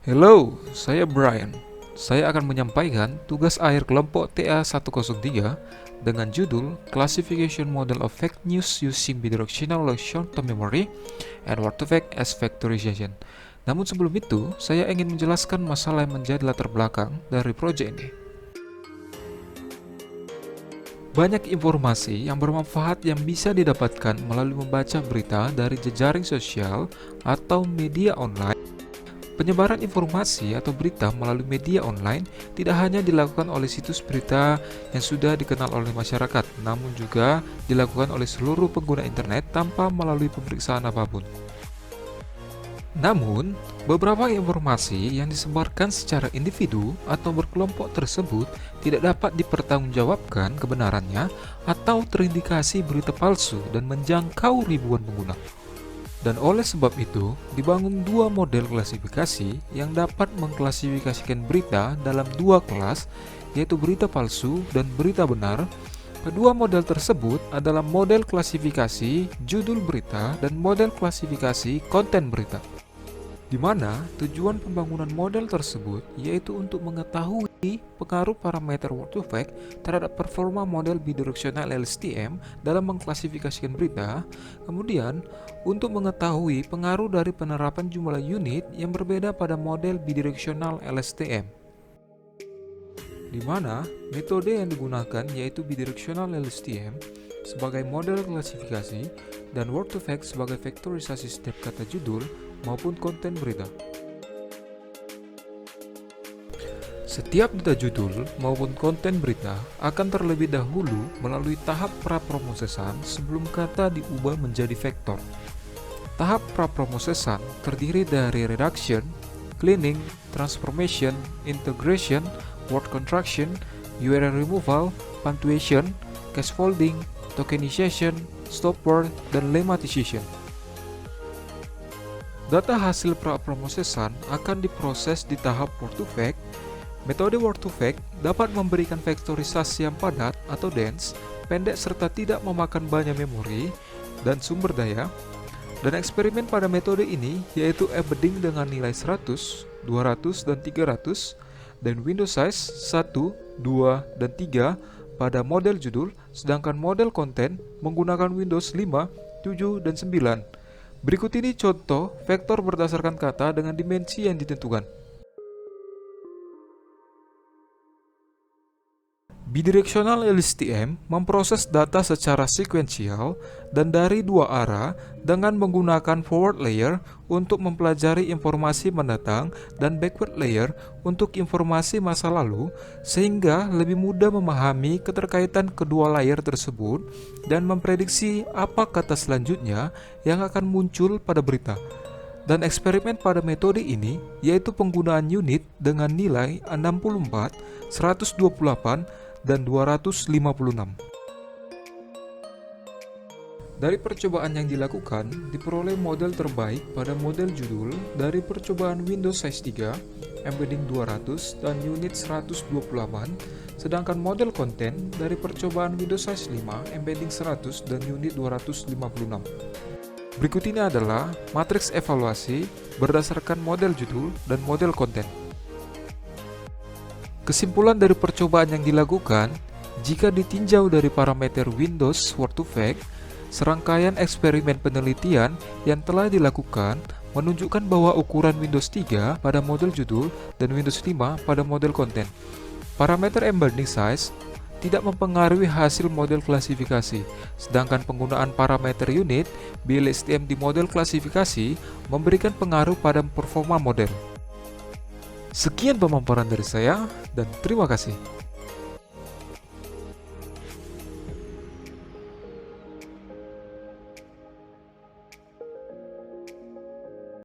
Hello, saya Brian. Saya akan menyampaikan tugas akhir kelompok TA103 dengan judul Classification Model of Fake News Using Bidirectional Short-Term Memory and Word to Fact as Factorization. Namun sebelum itu, saya ingin menjelaskan masalah yang menjadi latar belakang dari proyek ini. Banyak informasi yang bermanfaat yang bisa didapatkan melalui membaca berita dari jejaring sosial atau media online. Penyebaran informasi atau berita melalui media online tidak hanya dilakukan oleh situs berita yang sudah dikenal oleh masyarakat, namun juga dilakukan oleh seluruh pengguna internet tanpa melalui pemeriksaan apapun. Namun, beberapa informasi yang disebarkan secara individu atau berkelompok tersebut tidak dapat dipertanggungjawabkan kebenarannya atau terindikasi berita palsu dan menjangkau ribuan pengguna. Dan oleh sebab itu, dibangun dua model klasifikasi yang dapat mengklasifikasikan berita dalam dua kelas, yaitu berita palsu dan berita benar. Kedua model tersebut adalah model klasifikasi judul berita dan model klasifikasi konten berita, di mana tujuan pembangunan model tersebut yaitu untuk mengetahui pengaruh parameter word to fact terhadap performa model bidirectional LSTM dalam mengklasifikasikan berita, kemudian untuk mengetahui pengaruh dari penerapan jumlah unit yang berbeda pada model bidirectional LSTM, di mana metode yang digunakan yaitu bidirectional LSTM sebagai model klasifikasi dan word to fact sebagai vektorisasi setiap kata judul maupun konten berita. Setiap data judul maupun konten berita akan terlebih dahulu melalui tahap prapromosesan sebelum kata diubah menjadi vektor. Tahap prapromosesan terdiri dari reduction, cleaning, transformation, integration, word contraction, URL removal, punctuation, scaffolding, tokenization, stop word, dan lemmatization. Data hasil prapromosesan akan diproses di tahap word to fact. Metode word to fact dapat memberikan vektorisasi yang padat atau dense, pendek serta tidak memakan banyak memori dan sumber daya. Dan eksperimen pada metode ini yaitu embedding dengan nilai 100, 200, dan 300 dan window size 1, 2, dan 3 pada model judul, sedangkan model konten menggunakan Windows 5, 7, dan 9. Berikut ini contoh vektor berdasarkan kata dengan dimensi yang ditentukan. Bidirectional LSTM memproses data secara sekuensial dan dari dua arah dengan menggunakan forward layer untuk mempelajari informasi mendatang dan backward layer untuk informasi masa lalu, sehingga lebih mudah memahami keterkaitan kedua layer tersebut dan memprediksi apa kata selanjutnya yang akan muncul pada berita. Dan eksperimen pada metode ini yaitu penggunaan unit dengan nilai 64, 128, dan 256. Dari percobaan yang dilakukan, diperoleh model terbaik pada model judul dari percobaan Windows Size 3, embedding 200 dan unit 128, sedangkan model konten dari percobaan Windows Size 5, embedding 100 dan unit 256. Berikut ini adalah matriks evaluasi berdasarkan model judul dan model konten. Kesimpulan dari percobaan yang dilakukan, jika ditinjau dari parameter Windows Word to Fact, serangkaian eksperimen penelitian yang telah dilakukan menunjukkan bahwa ukuran Windows 3 pada model judul dan Windows 5 pada model konten. Parameter embedding size tidak mempengaruhi hasil model klasifikasi, sedangkan penggunaan parameter unit BLSTM di model klasifikasi memberikan pengaruh pada performa model. Sekian pemaparan dari saya, dan terima kasih.